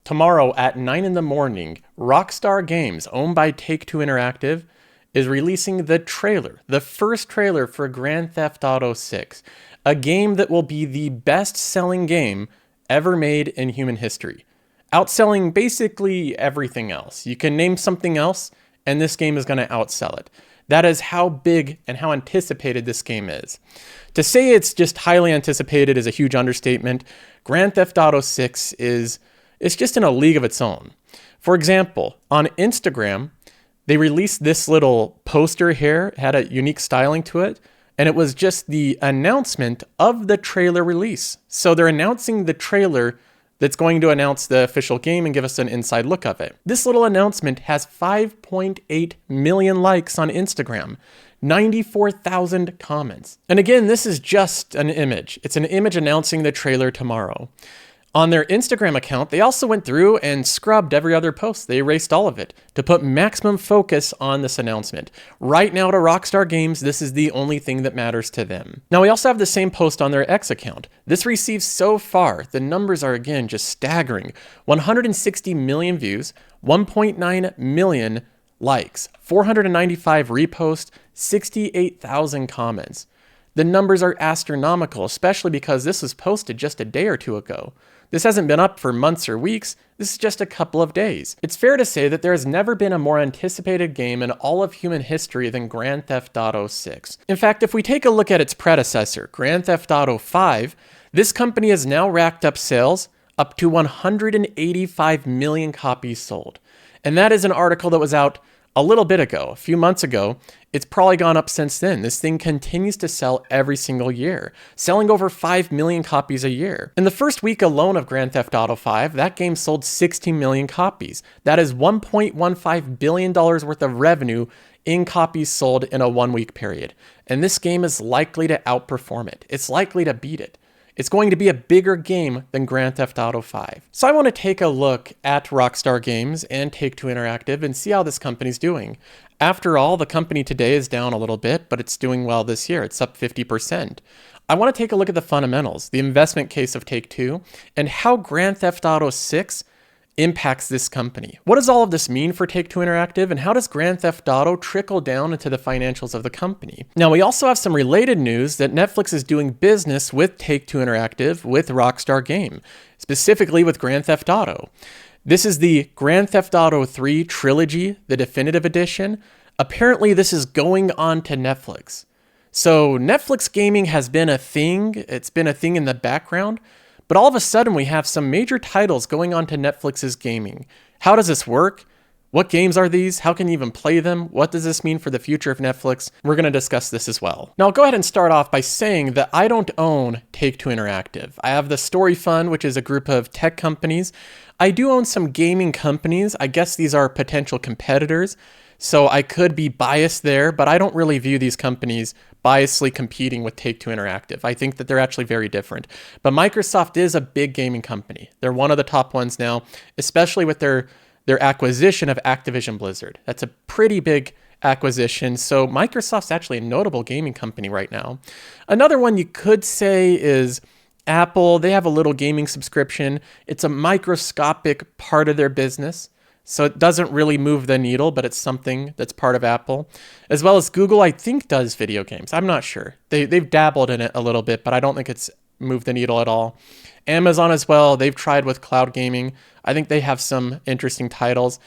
Tomorrow at 9 in the morning, Rockstar Games, owned by Take-Two Interactive, is releasing the trailer, the first trailer for Grand Theft Auto 6, a game that will be the best-selling game ever made in human history, outselling basically everything else. You can name something else, and this game is going to outsell it. That is how big and how anticipated this game is. To say it's just highly anticipated is a huge understatement. Grand Theft Auto 6 it's just in a league of its own. For example, on Instagram, they released this little poster here. It had a unique styling to it, and it was just the announcement of the trailer release. So they're announcing the trailer that's going to announce the official game and give us an inside look of it. This little announcement has 5.8 million likes on Instagram, 94,000 comments. And again, this is just an image. It's an image announcing the trailer tomorrow. On their Instagram account, they also went through and scrubbed every other post. They erased all of it to put maximum focus on this announcement. Right now to Rockstar Games, this is the only thing that matters to them. Now, we also have the same post on their X account. This receives so far, the numbers are again just staggering. 160 million views, 1.9 million likes, 495 reposts, 68,000 comments. The numbers are astronomical, especially because this was posted just a day or two ago. This hasn't been up for months or weeks, this is just a couple of days. It's fair to say that there has never been a more anticipated game in all of human history than Grand Theft Auto 6. In fact, if we take a look at its predecessor, Grand Theft Auto 5, this company has now racked up sales up to 185 million copies sold. And that is an article that was out a little bit ago, a few months ago. It's probably gone up since then. This thing continues to sell every single year, selling over 5 million copies a year. In the first week alone of Grand Theft Auto 5, that game sold 16 million copies. That is $1.15 billion worth of revenue in copies sold in a 1 week period. And this game is likely to outperform it. It's likely to beat it. It's going to be a bigger game than Grand Theft Auto 5. So I want to take a look at Rockstar Games and Take-Two Interactive and see how this company's doing. After all, the company today is down a little bit, but it's doing well this year. It's up 50%. I want to take a look at the fundamentals, the investment case of Take-Two, and how Grand Theft Auto 6 impacts this company. What does all of this mean for Take-Two Interactive, and how does Grand Theft Auto trickle down into the financials of the company? Now, we also have some related news that Netflix is doing business with Take-Two Interactive with Rockstar Game, specifically with Grand Theft Auto. This is the Grand Theft Auto 3 trilogy, the definitive edition. Apparently, this is going on to Netflix. So Netflix gaming has been a thing. It's been a thing in the background. But all of a sudden, we have some major titles going on to Netflix's gaming. How does this work? What games are these? How can you even play them? What does this mean for the future of Netflix? We're going to discuss this as well. Now, I'll go ahead and start off by saying that I don't own Take-Two Interactive. I have the Story Fund, which is a group of tech companies. I do own some gaming companies. I guess these are potential competitors, so I could be biased there, but I don't really view these companies biasly competing with Take-Two Interactive. I think that they're actually very different. But Microsoft is a big gaming company. They're one of the top ones now, especially with their acquisition of Activision Blizzard. That's a pretty big acquisition. So Microsoft's actually a notable gaming company right now. Another one you could say is Apple. They have a little gaming subscription. It's a microscopic part of their business. So it doesn't really move the needle, but it's something that's part of Apple. As well as Google, I think, does video games. I'm not sure. They've dabbled in it a little bit, but I don't think it's moved the needle at all. Amazon as well, they've tried with cloud gaming. I think they have some interesting titles.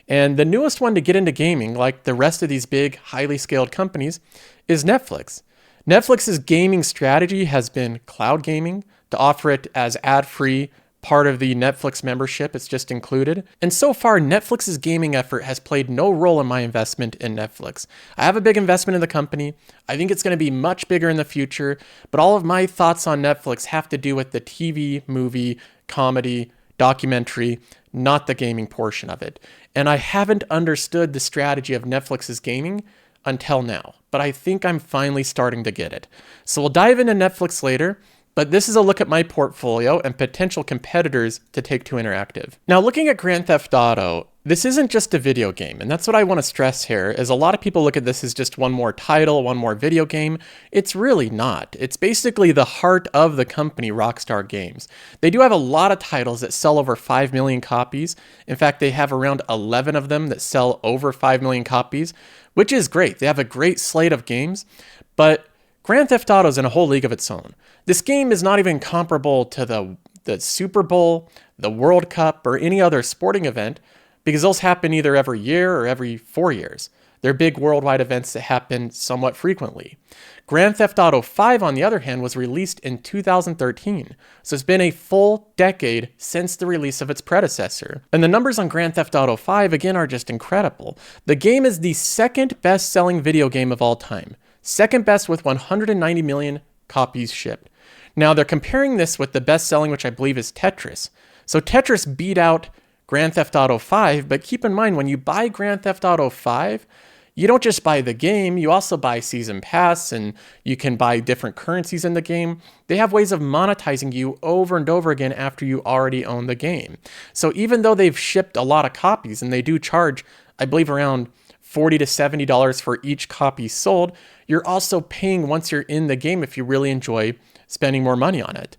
And the newest one to get into gaming, like the rest of these big, highly scaled companies, is Netflix. Netflix's gaming strategy has been cloud gaming, to offer it as ad-free, part of the Netflix membership. It's just included. And so far, Netflix's gaming effort has played no role in my investment in Netflix. I have a big investment in the company. I think it's going to be much bigger in the future, but all of my thoughts on Netflix have to do with the TV, movie, comedy, documentary, not the gaming portion of it. And I haven't understood the strategy of Netflix's gaming until now, but I think I'm finally starting to get it. So we'll dive into Netflix later. but this is a look at my portfolio and potential competitors to Take-Two Interactive. Now, looking at Grand Theft Auto, this isn't just a video game, and that's what I want to stress here, is a lot of people look at this as just one more title, one more video game. It's really not. It's basically the heart of the company, Rockstar Games. They do have a lot of titles that sell over 5 million copies. In fact, they have around 11 of them that sell over 5 million copies, which is great. They have a great slate of games, but Grand Theft Auto is in a whole league of its own. This game is not even comparable to the Super Bowl, the World Cup, or any other sporting event, because those happen either every year or every 4 years. They're big worldwide events that happen somewhat frequently. Grand Theft Auto 5, on the other hand, was released in 2013, so it's been a full decade since the release of its predecessor. And the numbers on Grand Theft Auto 5, again, are just incredible. The game is the second best-selling video game of all time. Second best with 190 million copies shipped. Now, they're comparing this with the best-selling, which I believe is Tetris. So Tetris beat out Grand Theft Auto 5, but keep in mind, when you buy Grand Theft Auto 5, you don't just buy the game, you also buy Season Pass, and you can buy different currencies in the game. They have ways of monetizing you over and over again after you already own the game. So even though they've shipped a lot of copies, and they do charge, I believe, around $40 to $70 for each copy sold, you're also paying once you're in the game if you really enjoy spending more money on it,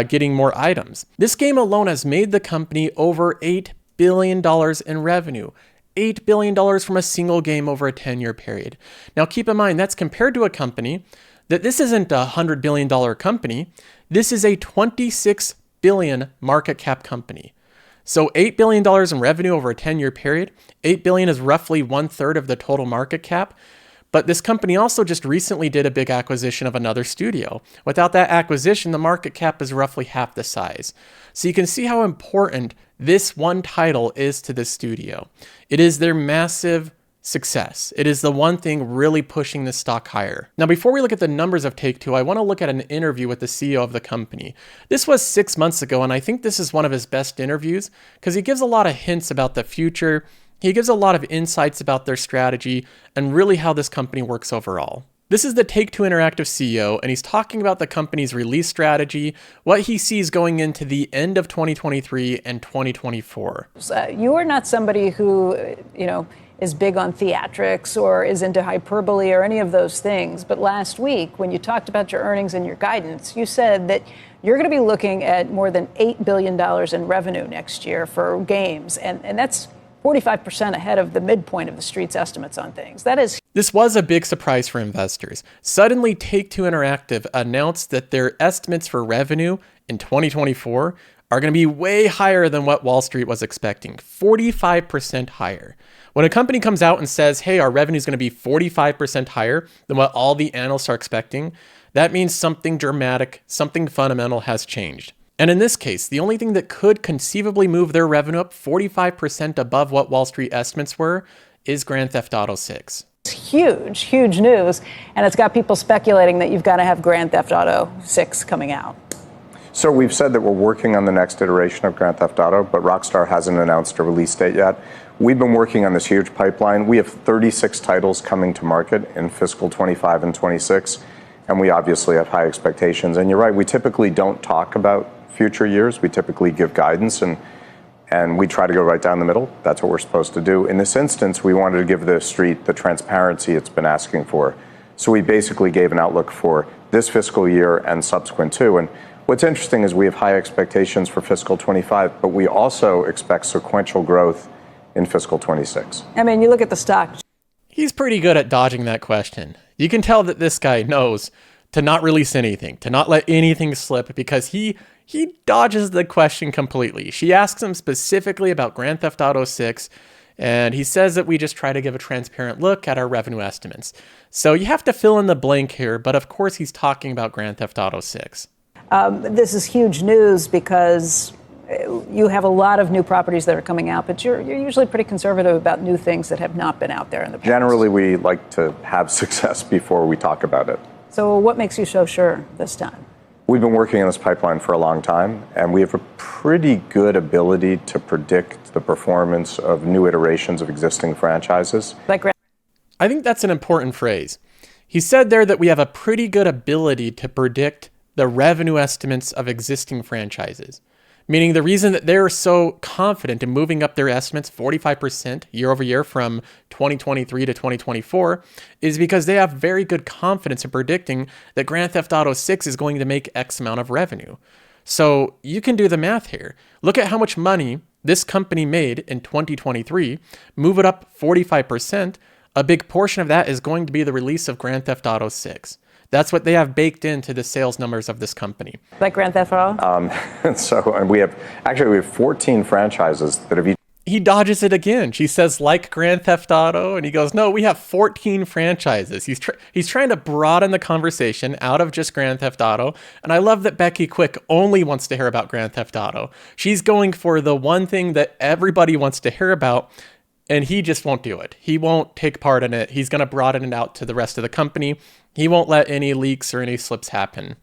getting more items. This game alone has made the company over $8 billion in revenue. $8 billion from a single game over a 10-year period. Now keep in mind, that's compared to a company that this isn't a $100 billion company. This is a $26 billion market cap company. So $8 billion in revenue over a 10-year period. $8 billion is roughly 1/3 of the total market cap. But this company also just recently did a big acquisition of another studio. Without that acquisition, the market cap is roughly half the size. So you can see how important this one title is to this studio. It is their massive success. It is the one thing really pushing the stock higher. Now, before we look at the numbers of Take-Two, I want to look at an interview with the CEO of the company. This was 6 months ago, and I think this is one of his best interviews because he gives a lot of hints about the future. He gives a lot of insights about their strategy and really how this company works overall. This is the Take-Two Interactive CEO, and he's talking about the company's release strategy, what he sees going into the end of 2023 and 2024. You are not somebody who, is big on theatrics or is into hyperbole or any of those things. But last week, when you talked about your earnings and your guidance, you said that you're going to be looking at more than $8 billion in revenue next year for games. And that's 45% ahead of the midpoint of the street's estimates on things. This was a big surprise for investors. Suddenly, Take-Two Interactive announced that their estimates for revenue in 2024 are going to be way higher than what Wall Street was expecting, 45% higher. When a company comes out and says, hey, our revenue is going to be 45% higher than what all the analysts are expecting, that means something dramatic, something fundamental has changed. And in this case, the only thing that could conceivably move their revenue up 45% above what Wall Street estimates were is Grand Theft Auto 6. Huge, huge news. And it's got people speculating that you've got to have Grand Theft Auto 6 coming out. So we've said that we're working on the next iteration of Grand Theft Auto, but Rockstar hasn't announced a release date yet. We've been working on this huge pipeline. We have 36 titles coming to market in fiscal 25 and 26, and we obviously have high expectations. And you're right, we typically don't talk about future years. We typically give guidance, and we try to go right down the middle. That's what we're supposed to do. In this instance, we wanted to give the street the transparency it's been asking for. So we basically gave an outlook for this fiscal year and subsequent too. And what's interesting is we have high expectations for fiscal 25, but we also expect sequential growth in fiscal 26. I mean, you look at the stock. He's pretty good at dodging that question. You can tell that this guy knows to not release anything, to not let anything slip, because he dodges the question completely. She asks him specifically about Grand Theft Auto 6, and he says that we just try to give a transparent look at our revenue estimates. So you have to fill in the blank here, but of course he's talking about Grand Theft Auto 6. This is huge news because you have a lot of new properties that are coming out, but you're usually pretty conservative about new things that have not been out there in the past. Generally, we like to have success before we talk about it. So what makes you so sure this time? We've been working on this pipeline for a long time, and we have a pretty good ability to predict the performance of new iterations of existing franchises. I think that's an important phrase. He said there that we have a pretty good ability to predict the revenue estimates of existing franchises. Meaning the reason that they're so confident in moving up their estimates 45% year over year from 2023 to 2024 is because they have very good confidence in predicting that Grand Theft Auto 6 is going to make X amount of revenue. So you can do the math here. Look at how much money this company made in 2023, move it up 45%. A big portion of that is going to be the release of Grand Theft Auto 6. That's what they have baked into the sales numbers of this company. Like Grand Theft Auto? And we have 14 franchises that have each. He dodges it again. She says, like Grand Theft Auto, and he goes, no, we have 14 franchises. He's trying to broaden the conversation out of just Grand Theft Auto, and I love that Becky Quick only wants to hear about Grand Theft Auto. She's going for the one thing that everybody wants to hear about, and he just won't do it. He won't take part in it. He's going to broaden it out to the rest of the company. He won't let any leaks or any slips happen.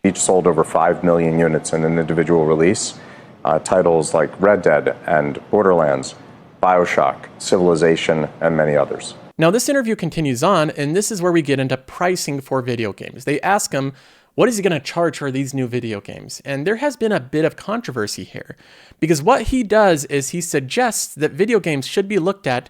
Each sold over 5 million units in an individual release. Titles like Red Dead and Borderlands, BioShock, Civilization, and many others. Now, this interview continues on, and this is where we get into pricing for video games. They ask him, what is he going to charge for these new video games? And there has been a bit of controversy here, because what he does is he suggests that video games should be looked at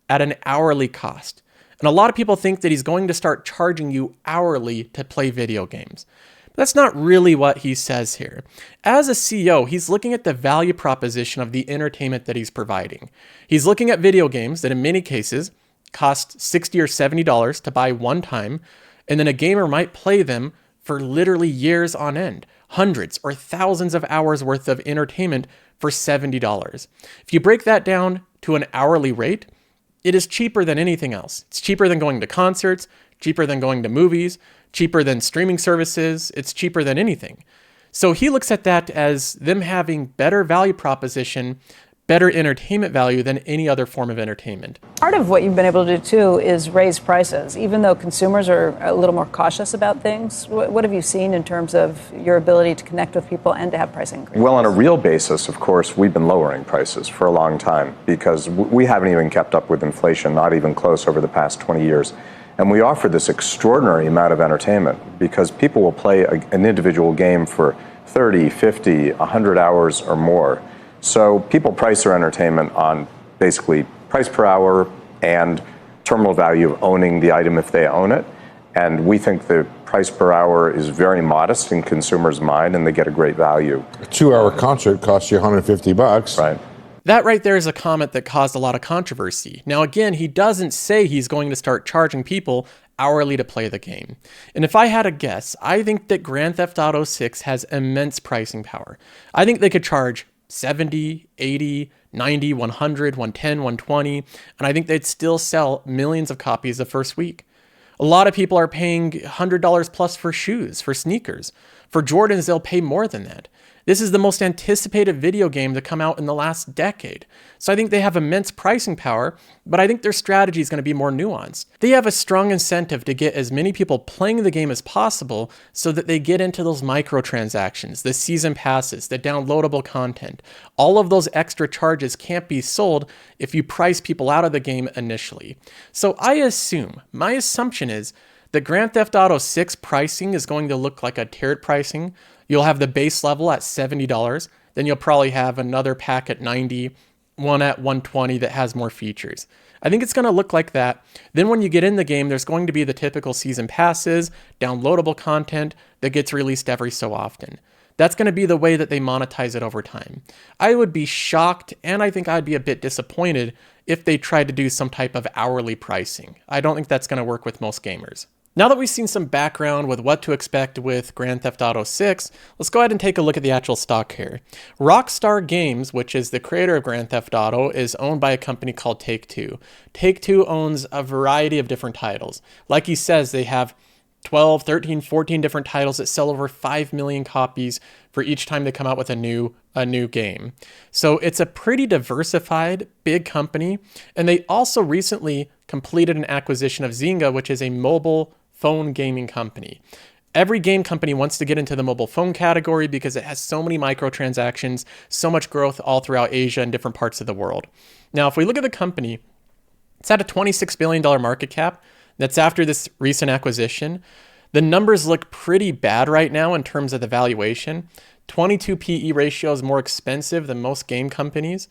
an hourly cost. And a lot of people think that he's going to start charging you hourly to play video games. But that's not really what he says here. As a CEO, he's looking at the value proposition of the entertainment that he's providing. He's looking at video games that in many cases cost $60 or $70 to buy one time, and then a gamer might play them for literally years on end, hundreds or thousands of hours worth of entertainment for $70. If you break that down to an hourly rate, it is cheaper than anything else. It's cheaper than going to concerts, cheaper than going to movies, cheaper than streaming services. It's cheaper than anything. So he looks at that as them having better value proposition, better entertainment value than any other form of entertainment. Part of what you've been able to do, too, is raise prices. Even though consumers are a little more cautious about things, what have you seen in terms of your ability to connect with people and to have pricing increases? Well, on a real basis, of course, we've been lowering prices for a long time because we haven't even kept up with inflation, not even close over the past 20 years. And we offer this extraordinary amount of entertainment because people will play an individual game for 30, 50, 100 hours or more. So people price their entertainment on basically price per hour and terminal value of owning the item if they own it. And we think the price per hour is very modest in consumers' mind and they get a great value. A 2-hour concert costs you $150. Right. That right there is a comment that caused a lot of controversy. Now, again, he doesn't say he's going to start charging people hourly to play the game. And if I had a guess, I think that Grand Theft Auto 6 has immense pricing power. I think they could charge 70, 80, 90, 100, 110, 120, and I think they'd still sell millions of copies the first week. A lot of people are paying $100 plus for shoes, for sneakers. For Jordans, they'll pay more than that. This is the most anticipated video game to come out in the last decade. So I think they have immense pricing power, but I think their strategy is going to be more nuanced. They have a strong incentive to get as many people playing the game as possible so that they get into those microtransactions, the season passes, the downloadable content. All of those extra charges can't be sold if you price people out of the game initially. So my assumption is that Grand Theft Auto 6 pricing is going to look like a tiered pricing. You'll have the base level at $70, then you'll probably have another pack at $90, one at $120 that has more features. I think it's going to look like that. Then when you get in the game, there's going to be the typical season passes, downloadable content that gets released every so often. That's going to be the way that they monetize it over time. I would be shocked, and I think I'd be a bit disappointed if they tried to do some type of hourly pricing. I don't think that's going to work with most gamers. Now that we've seen some background with what to expect with Grand Theft Auto 6, let's go ahead and take a look at the actual stock here. Rockstar Games, which is the creator of Grand Theft Auto, is owned by a company called Take-Two. Take-Two owns a variety of different titles. Like he says, they have 12, 13, 14 different titles that sell over 5 million copies for each time they come out with a new game. So it's a pretty diversified, big company. And they also recently completed an acquisition of Zynga, which is a mobile phone gaming company. Every game company wants to get into the mobile phone category because it has so many microtransactions, so much growth all throughout Asia and different parts of the world. Now, if we look at the company, it's at a $26 billion market cap. That's after this recent acquisition. The numbers look pretty bad right now in terms of the valuation. 22 PE ratio is more expensive than most game companies.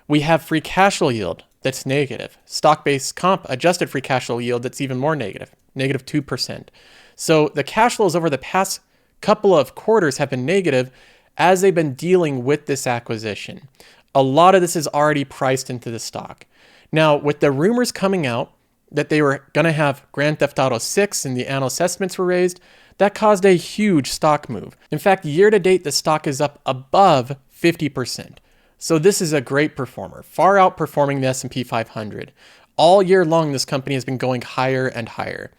We have free cash flow yield that's negative. Stock-based comp adjusted free cash flow yield that's even more negative, negative 2%. So the cash flows over the past couple of quarters have been negative as they've been dealing with this acquisition. A lot of this is already priced into the stock. Now, with the rumors coming out that they were going to have Grand Theft Auto 6 and the analyst estimates were raised, that caused a huge stock move. In fact, year to date, the stock is up above 50%. So this is a great performer, far outperforming the S&P 500. All year long, this company has been going higher and higher.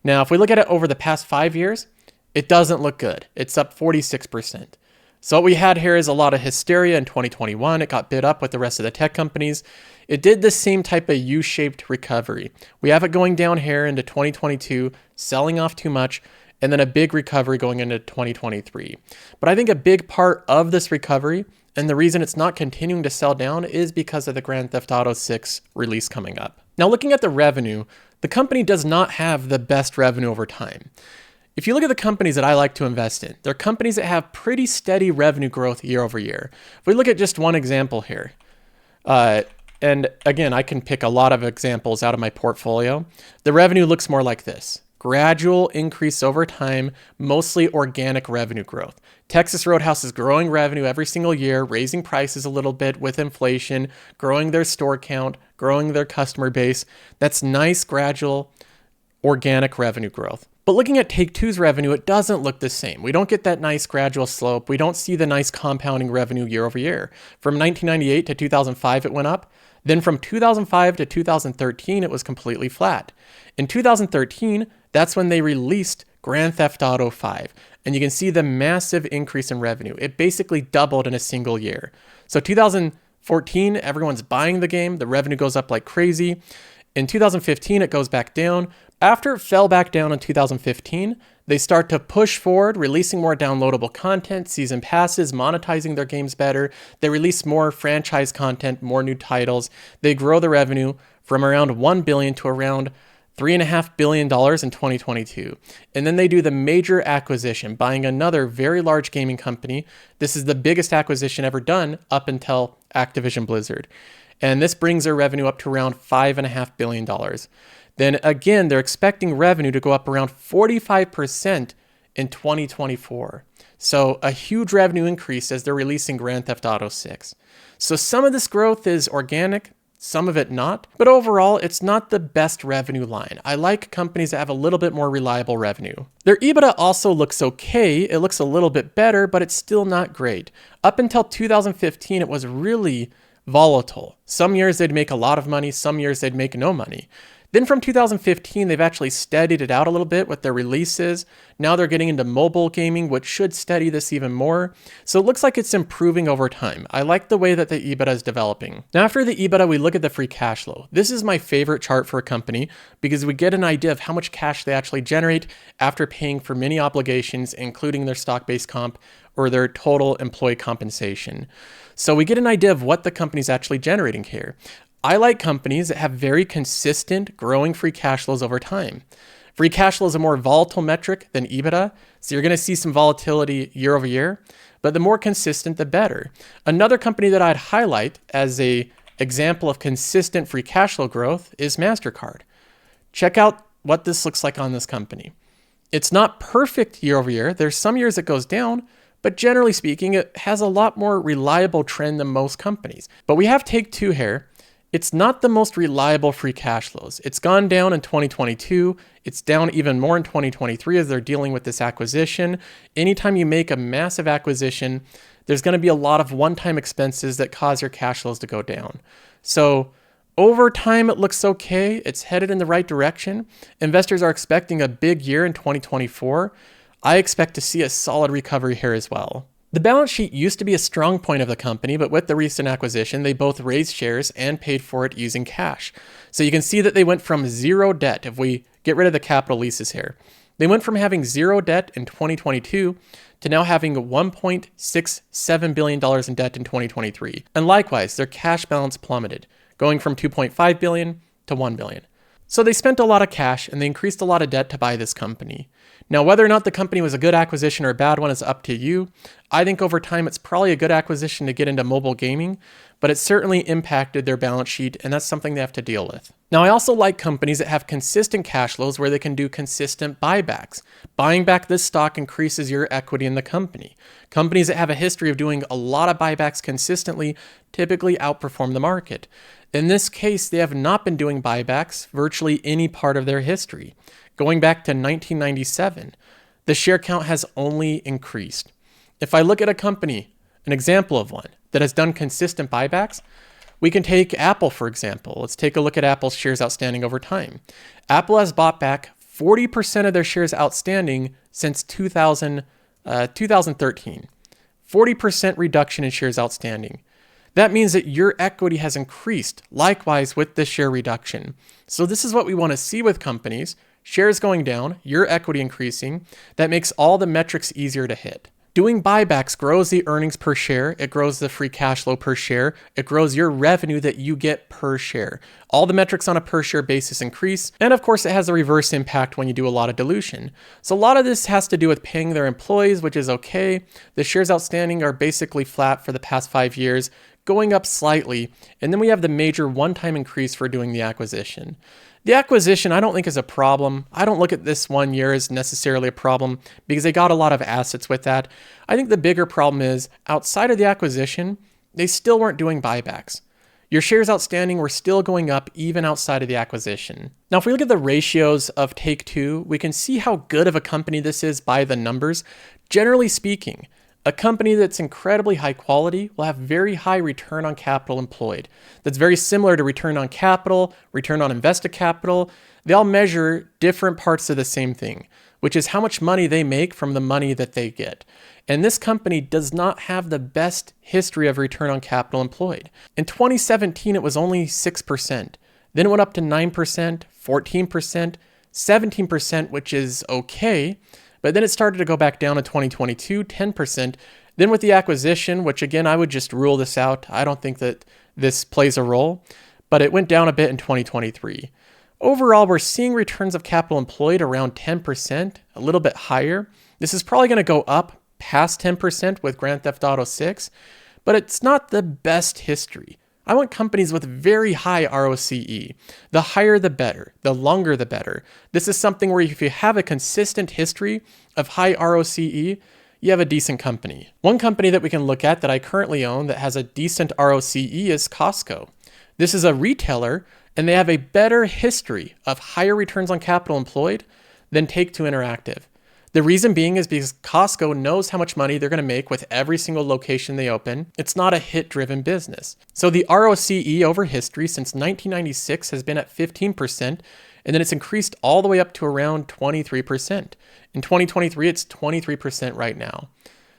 Now, if we look at it over the past 5 years, it doesn't look good. It's up 46%. So what we had here is a lot of hysteria in 2021. It got bid up with the rest of the tech companies. It did the same type of U-shaped recovery. We have it going down here into 2022, selling off too much, and then a big recovery going into 2023. But I think a big part of this recovery, and the reason it's not continuing to sell down, is because of the Grand Theft Auto 6 release coming up. Now, looking at the revenue, the company does not have the best revenue over time. If you look at the companies that I like to invest in, they're companies that have pretty steady revenue growth year over year. If we look at just one example here, and again, I can pick a lot of examples out of my portfolio, the revenue looks more like this. Gradual increase over time, mostly organic revenue growth. Texas Roadhouse is growing revenue every single year, raising prices a little bit with inflation, growing their store count, growing their customer base. That's nice, gradual, organic revenue growth. But looking at Take-Two's revenue, it doesn't look the same. We don't get that nice gradual slope. We don't see the nice compounding revenue year over year. From 1998 to 2005, it went up. Then from 2005 to 2013, it was completely flat. In 2013, that's when they released Grand Theft Auto 5. And you can see the massive increase in revenue. It basically doubled in a single year. So 2014, everyone's buying the game. The revenue goes up like crazy. In 2015, it goes back down. After it fell back down in 2015, they start to push forward, releasing more downloadable content, season passes, monetizing their games better. They release more franchise content, more new titles. They grow the revenue from around $1 billion to around $3.5 billion in 2022. And then they do the major acquisition, buying another very large gaming company. This is the biggest acquisition ever done up until Activision Blizzard. And this brings their revenue up to around $5.5 billion. Then again, they're expecting revenue to go up around 45% in 2024. So a huge revenue increase as they're releasing Grand Theft Auto 6. So some of this growth is organic, some of it not, but overall, it's not the best revenue line. I like companies that have a little bit more reliable revenue. Their EBITDA also looks okay. It looks a little bit better, but it's still not great. Up until 2015, it was really volatile. Some years they'd make a lot of money, some years they'd make no money. Then from 2015, they've actually steadied it out a little bit with their releases. Now they're getting into mobile gaming, which should steady this even more. So it looks like it's improving over time. I like the way that the EBITDA is developing. Now after the EBITDA, we look at the free cash flow. This is my favorite chart for a company because we get an idea of how much cash they actually generate after paying for many obligations, including their stock-based comp or their total employee compensation. So we get an idea of what the company's actually generating here. I like companies that have very consistent growing free cash flows over time. Free cash flow is a more volatile metric than EBITDA, so you're going to see some volatility year over year, but the more consistent, the better. Another company that I'd highlight as an example of consistent free cash flow growth is MasterCard. Check out what this looks like on this company. It's not perfect year over year. There's some years it goes down, but generally speaking, it has a lot more reliable trend than most companies. But we have Take-Two here. It's not the most reliable free cash flows. It's gone down in 2022. It's down even more in 2023 as they're dealing with this acquisition. Anytime you make a massive acquisition, there's going to be a lot of one-time expenses that cause your cash flows to go down. So over time, it looks okay. It's headed in the right direction. Investors are expecting a big year in 2024. I expect to see a solid recovery here as well. The balance sheet used to be a strong point of the company, but with the recent acquisition, they both raised shares and paid for it using cash. So you can see that they went from zero debt, if we get rid of the capital leases here. They went from having zero debt in 2022 to now having $1.67 billion in debt in 2023. And likewise, their cash balance plummeted, going from $2.5 billion to $1 billion. So they spent a lot of cash and they increased a lot of debt to buy this company. Now, whether or not the company was a good acquisition or a bad one is up to you. I think over time it's probably a good acquisition to get into mobile gaming, but it certainly impacted their balance sheet, and that's something they have to deal with. Now, I also like companies that have consistent cash flows where they can do consistent buybacks. Buying back this stock increases your equity in the company. Companies that have a history of doing a lot of buybacks consistently typically outperform the market. In this case, they have not been doing buybacks virtually any part of their history. Going back to 1997, the share count has only increased. If I look at a company, an example of one that has done consistent buybacks, we can take Apple, for example. Let's take a look at Apple's shares outstanding over time. Apple has bought back 40% of their shares outstanding since 2013. 40% reduction in shares outstanding. That means that your equity has increased, likewise with the share reduction. So this is what we want to see with companies. Shares going down, your equity increasing. That makes all the metrics easier to hit. Doing buybacks grows the earnings per share. It grows the free cash flow per share. It grows your revenue that you get per share. All the metrics on a per share basis increase. And of course, it has a reverse impact when you do a lot of dilution. So a lot of this has to do with paying their employees, which is okay. The shares outstanding are basically flat for the past 5 years, going up slightly. And then we have the major one-time increase for doing the acquisition. The acquisition, I don't think is a problem. I don't look at this 1 year as necessarily a problem because they got a lot of assets with that. I think the bigger problem is outside of the acquisition, they still weren't doing buybacks. Your shares outstanding were still going up even outside of the acquisition. Now, if we look at the ratios of Take-Two, we can see how good of a company this is by the numbers. Generally speaking, a company that's incredibly high quality will have very high return on capital employed. That's very similar to return on capital, return on invested capital. They all measure different parts of the same thing, which is how much money they make from the money that they get. And this company does not have the best history of return on capital employed. In 2017, it was only 6%. Then it went up to 9%, 14%, 17%, which is okay. But then it started to go back down in 2022, 10%. Then with the acquisition, which again, I would just rule this out. I don't think that this plays a role, but it went down a bit in 2023. Overall, we're seeing returns of capital employed around 10%, a little bit higher. This is probably going to go up past 10% with Grand Theft Auto 6, but it's not the best history. I want companies with very high ROCE. The higher the better, the longer the better. This is something where if you have a consistent history of high ROCE, you have a decent company. One company that we can look at that I currently own that has a decent ROCE is Costco. This is a retailer and they have a better history of higher returns on capital employed than Take-Two Interactive. The reason being is because Costco knows how much money they're going to make with every single location they open. It's not a hit-driven business. So the ROCE over history since 1996 has been at 15%, and then it's increased all the way up to around 23%. In 2023, it's 23% right now.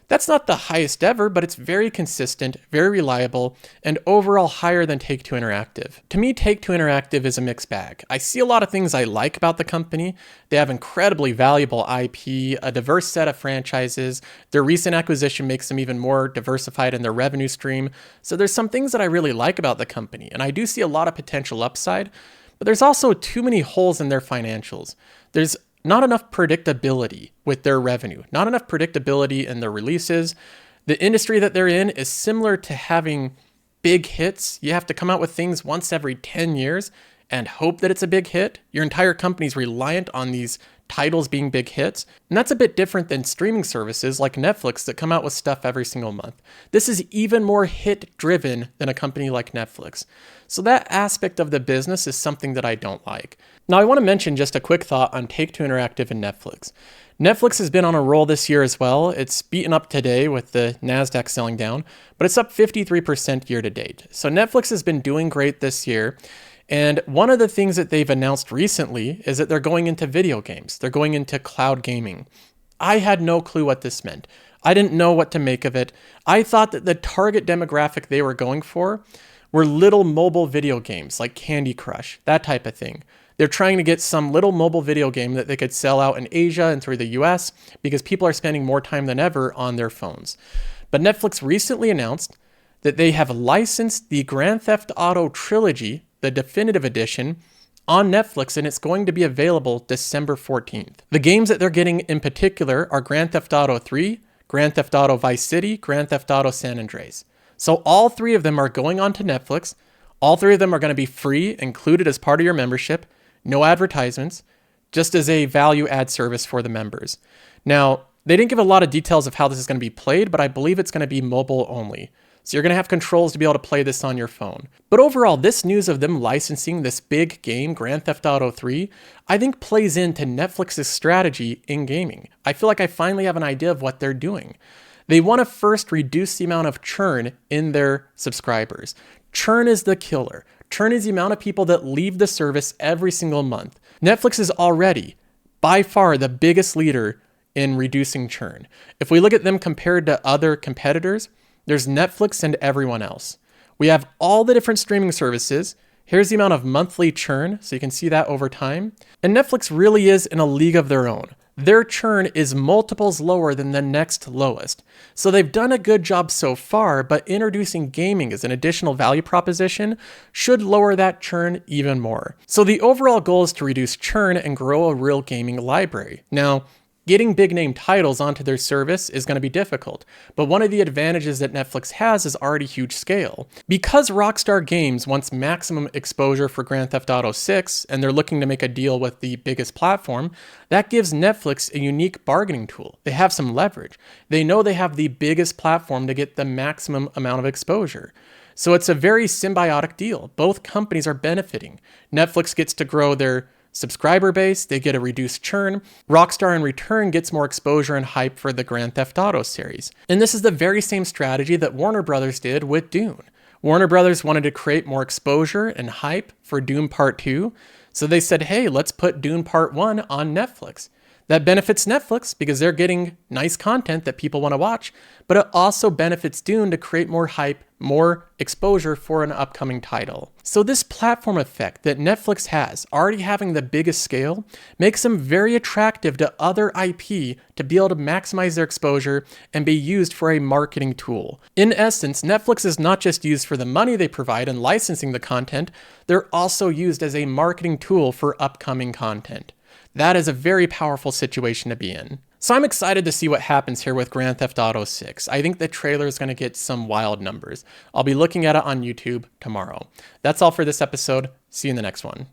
That's not the highest ever, but it's very consistent, very reliable, and overall higher than Take-Two Interactive. To me, Take-Two Interactive is a mixed bag. I see a lot of things I like about the company. They have incredibly valuable IP, a diverse set of franchises. Their recent acquisition makes them even more diversified in their revenue stream. So there's some things that I really like about the company, and I do see a lot of potential upside, but there's also too many holes in their financials. There's not enough predictability with their revenue, not enough predictability in their releases. The industry that they're in is similar to having big hits. You have to come out with things once every 10 years and hope that it's a big hit. Your entire company's reliant on these titles being big hits. And that's a bit different than streaming services like Netflix that come out with stuff every single month. This is even more hit driven than a company like Netflix. So that aspect of the business is something that I don't like. Now I want to mention just a quick thought on Take-Two Interactive and Netflix. Netflix has been on a roll this year as well. It's beaten up today with the NASDAQ selling down, but it's up 53% year to date. So Netflix has been doing great this year. And one of the things that they've announced recently is that they're going into video games. They're going into cloud gaming. I had no clue what this meant. I didn't know what to make of it. I thought that the target demographic they were going for were little mobile video games like Candy Crush, that type of thing. They're trying to get some little mobile video game that they could sell out in Asia and through the US because people are spending more time than ever on their phones. But Netflix recently announced that they have licensed the Grand Theft Auto trilogy, the definitive edition, on Netflix, and it's going to be available December 14th. The games that they're getting in particular are Grand Theft Auto 3, Grand Theft Auto Vice City, Grand Theft Auto San Andreas. So all three of them are going onto Netflix. All three of them are going to be free, included as part of your membership, no advertisements, just as a value add service for the members. Now, they didn't give a lot of details of how this is going to be played, but I believe it's going to be mobile only. So you're going to have controls to be able to play this on your phone. But overall, this news of them licensing this big game, Grand Theft Auto 3, I think plays into Netflix's strategy in gaming. I feel like I finally have an idea of what they're doing. They want to first reduce the amount of churn in their subscribers. Churn is the killer. Churn is the amount of people that leave the service every single month. Netflix is already, by far, the biggest leader in reducing churn. If we look at them compared to other competitors, there's Netflix and everyone else. We have all the different streaming services. Here's the amount of monthly churn, so you can see that over time. And Netflix really is in a league of their own. Their churn is multiples lower than the next lowest. So they've done a good job so far, but introducing gaming as an additional value proposition should lower that churn even more. So the overall goal is to reduce churn and grow a real gaming library. Now, getting big name titles onto their service is going to be difficult, but one of the advantages that Netflix has is already huge scale. Because Rockstar Games wants maximum exposure for Grand Theft Auto 6, and they're looking to make a deal with the biggest platform, that gives Netflix a unique bargaining tool. They have some leverage. They know they have the biggest platform to get the maximum amount of exposure. So it's a very symbiotic deal. Both companies are benefiting. Netflix gets to grow their subscriber base, they get a reduced churn. Rockstar in return gets more exposure and hype for the Grand Theft Auto series. And this is the very same strategy that Warner Brothers did with Dune. Warner Brothers wanted to create more exposure and hype for Dune Part 2, so they said, hey, let's put Dune Part 1 on Netflix. That benefits Netflix because they're getting nice content that people want to watch, but it also benefits Dune to create more hype, more exposure for an upcoming title. So this platform effect that Netflix has, already having the biggest scale, makes them very attractive to other IP to be able to maximize their exposure and be used for a marketing tool. In essence, Netflix is not just used for the money they provide in licensing the content, they're also used as a marketing tool for upcoming content. That is a very powerful situation to be in. So I'm excited to see what happens here with Grand Theft Auto 6. I think the trailer is going to get some wild numbers. I'll be looking at it on YouTube tomorrow. That's all for this episode. See you in the next one.